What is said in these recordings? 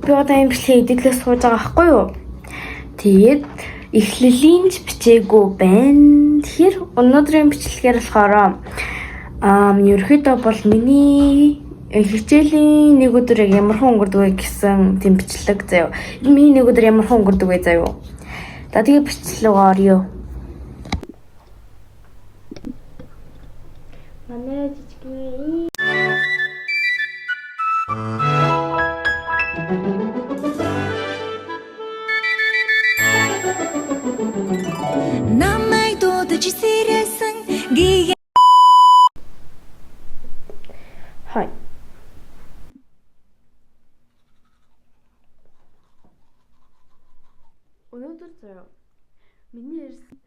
би одоо энэ бичлэгийг эдитлээ сууж байгаа байхгүй юу? Тэгээд эхлэлийн ч бичээгүй байна. Тэгэхээр өнөөдрийн бичлэгээр болохоор ерөөхдөө бол миний хичээлийн нэг өдөр яг ямархан өнгөрдөг вэ гэсэн тийм бичлэг заяа. Миний нэг өдөр ямархан өнгөрдөг вэ заяа. За тэгээ бичлэг орё. Манай жижигхэн намайг дуудаж сэрээсэн гээ. Хай. Өнөөдөр заяа. Миний ярьсан.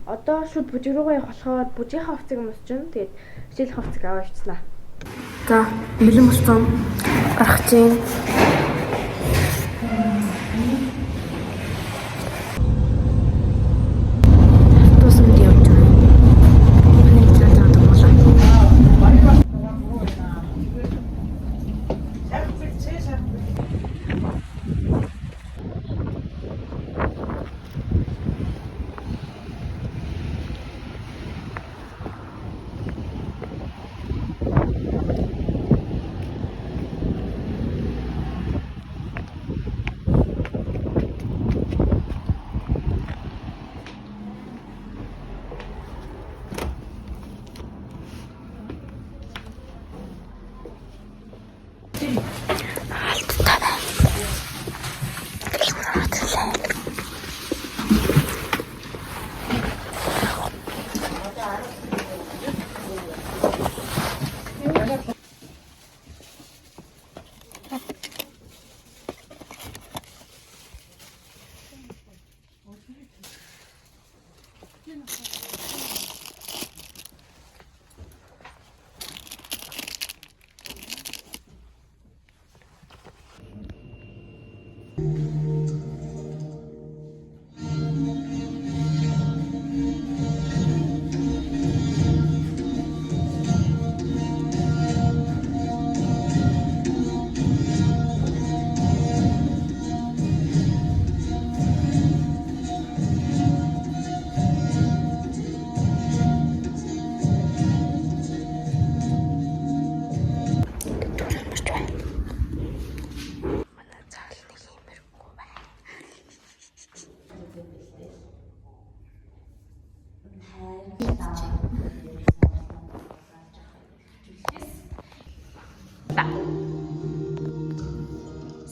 Одоо шууд бүжиг руугаа явах болохоор бүжгийн хувцсыг өмсч чинь тэгээд хичээл хувцсыг аваа явчихлаа. За, бэлэн болсон. Гарах чинь.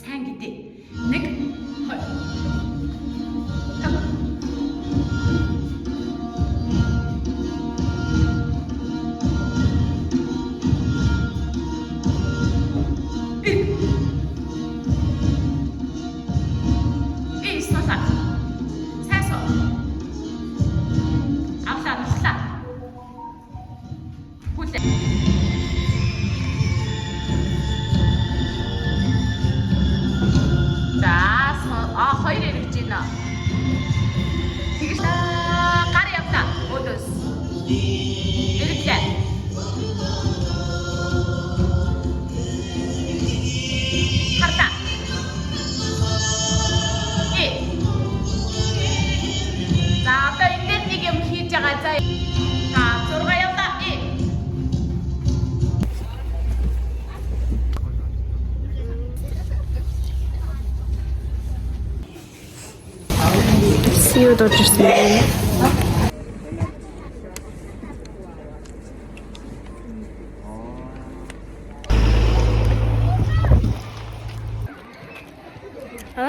Сайн гэдэг. 1 юу дуудчихсан бэ?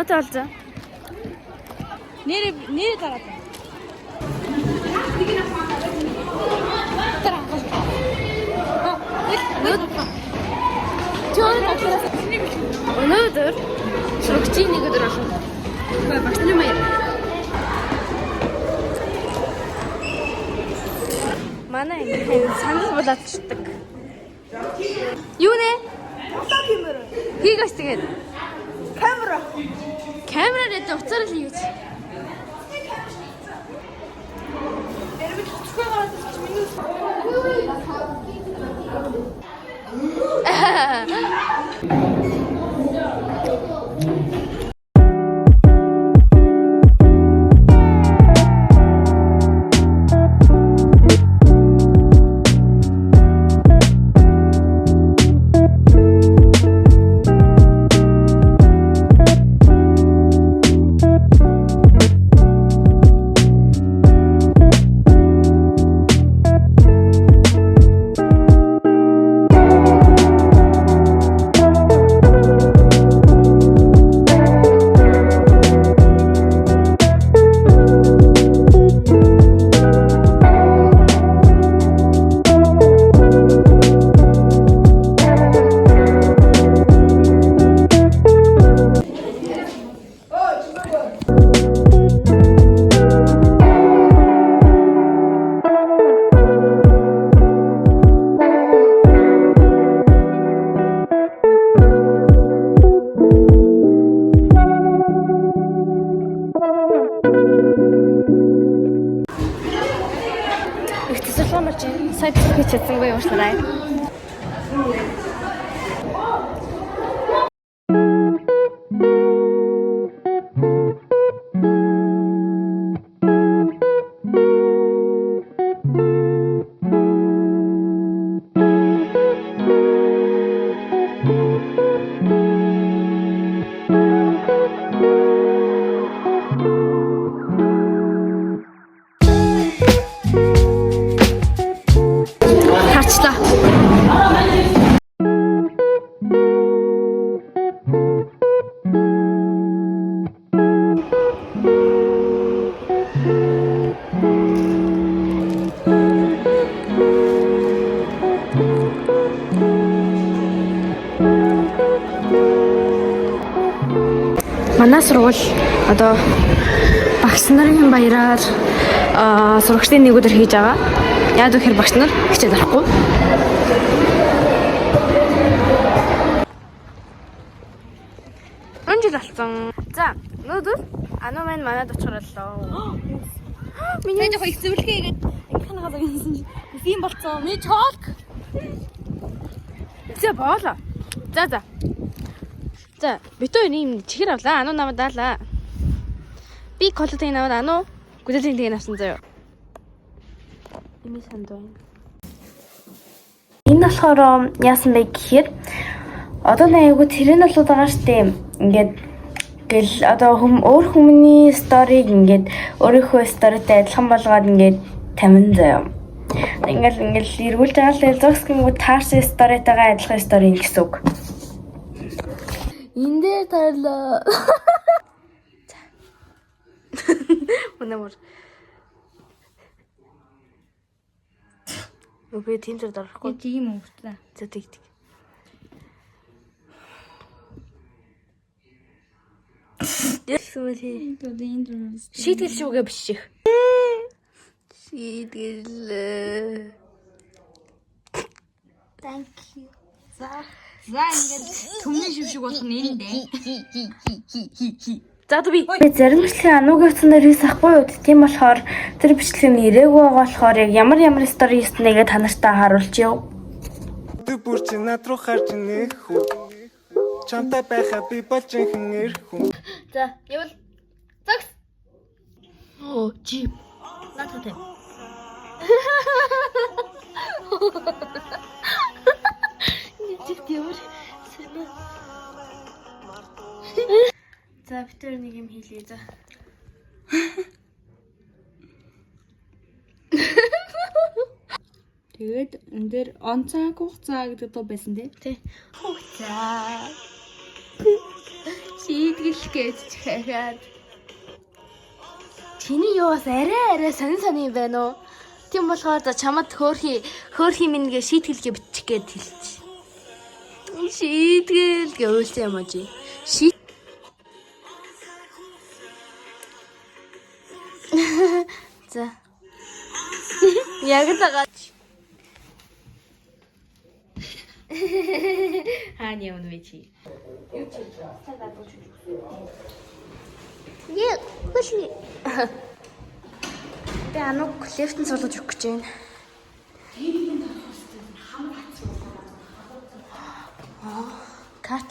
Таалза. Нэр дараад. Өнөөдөр сургалтын нэг өдөр болно. Багшны маяг. Манай санал болоочдаг. Юу нэ? Камера. Хийгээс тэгээд. Камера. Камераар уцаар л хийвч. Сая бичиж чадсангүй юм шнарай. Манай сургууль одоо багш нарын баяраар сурагчдын нэгүүдэр хийж байгаа. Яагаад гэхээр багш нар хичээл авахгүй. Өнжил болсон. За, өнөөдөр ануу маань манад очихлоо. Миний яг их зөвлөхийгээд ангийнхны газар гинсэн чинь ийм болцсон. Миний чолк. За боолоо. За. За, битүү ийм чихэр авлаа. Ануу намайг даалаа. Би колотын наваад ануу гүдэлтийн тийг авсан заяа. Эми сандаа. Энэ болохоор яасан бэ гэхээр одоо найгуу тэрэн болоод байгаа штеп. Ингээд гэл одоо өөр хүмүүний сториг ингээд өөрийнхөө сторитой адилхан болгоод ингээд тамин заяа. Ингээд эргүүлж байгаа л зогсгонгууд таарсан сторитойгоо адилхан стори гэсэн үг. Эндээ тарлаа. Өнөөдөр Үгүй тийм зэрэг дарахгүй. Тийм өвчлээ. За тэг. Ясмэти. Шийтгэл шүүгээ бичих. Шийтгэл. Thank you. За ингээд төмний шившиг болох нь энэ дээ. За би зарим бичлэгийн ануугийн утсан дээр хийх ахгүй юу? Тийм болохоор тэр бичлэгийн ирээгүй байгаа болохоор яг ямар стори хийснэгээ та нартай харуулчихъя. Бүр чи над руу харж нэх үү. Чамтай байхаа би болж инхэр хүн. За, явал. Загс. Оо, чи. Нататай. Нэг тиймэр. За, битэр нэг юм хийлээ за. Тэгээд энэ дээр онцаа хугацаа гэдэг дуу байсан тий. Хугацаа. Шийтгэл гэж хагаад. Чиний юу бас арай сонин юм байна уу? Тийм болохоор за чамд хөөрхи минь гээ шийтгэл бичих гээд хэлчих. Шийтгэл гээ уйлсан юм аа чи. За. Яг тагаад. Хааны явна вэ чи? Яа, хөшли. Би ануг лефтэн суулгаж өгөх гэж байна.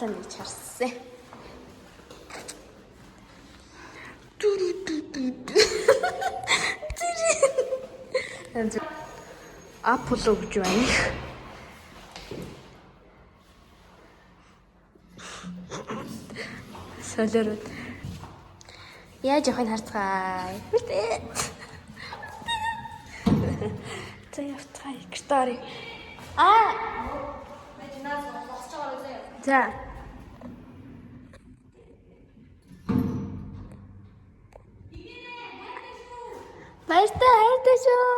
Наалтаа нэг харсан. Аппло гэж байна. Солиороо. Яаж явахыг харцгаая. За явцгаая. Гэртээ. За. Баяртай хайртай шүү.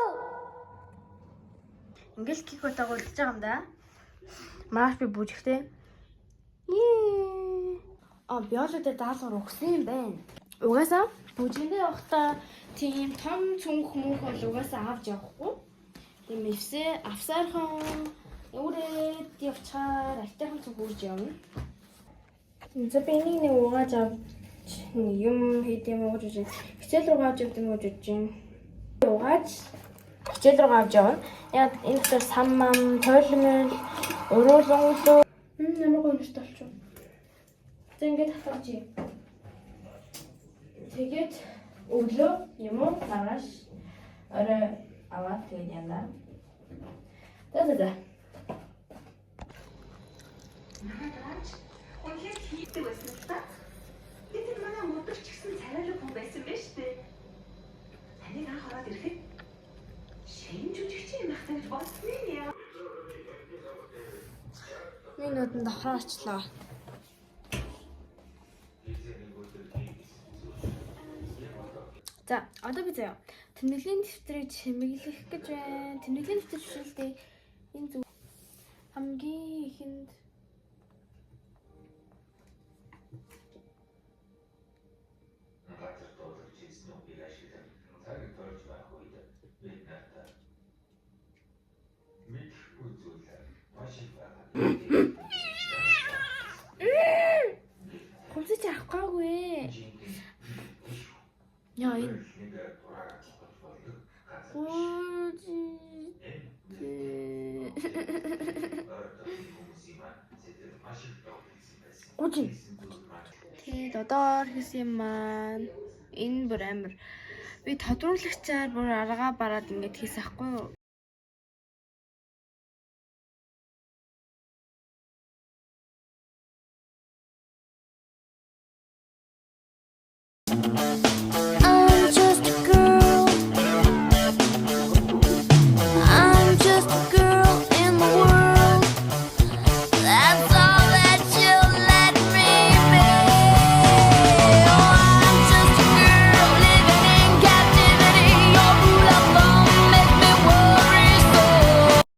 Ингээл кик утаагаа үлдэж байгаа юм да. Маш би бүжигтэй. Биологид даалгавар өгсөн юм байна. Угаасаа бүжиндээ явахдаа тийм том цүнх мөнх бол угаасаа авч явахгүй. Тийм эвсээ авсаархан өөрөөд явчаар альтайхан цүнх үрж явна. За би нэг угааж авч юм хийх юм уу гэж хичээл рүү авч явах юм уу гэж байна. Угааж хичээл рүү авч явна. Яг энэ дээр саммам, тойлмол, уруулангуу ямар гонштой болчих. За ингээд татчих. Тэгээд өглөө юм уу маргааш орой аваад тэгээд яна. За. Үнэхээр хийдэг байсан л та. Би тэр манай өдөр ч гэсэн царайлаг хүн байсан байж тээ. Таныг анх ороод ирэхэд шинэ жүжигч юм байх гэж бодсон юм яа. Минутанд давхраа очлоо. За, одоо би заяа. Тэмдэглэлийн дэвтрийг чимэглэх гэж байна. Тэмдэглэлийн дэвтэр жишээлдээ энэ зүг хамгийн ихэнд Хумсаж авахгүй. Яа энэ. Гүжин. Тэгээд одоо хийсэн юм маань энэ бүр амар. Би тодруулагчаар бүр аргаа бараад ингэж хийсэн ахгүй юу?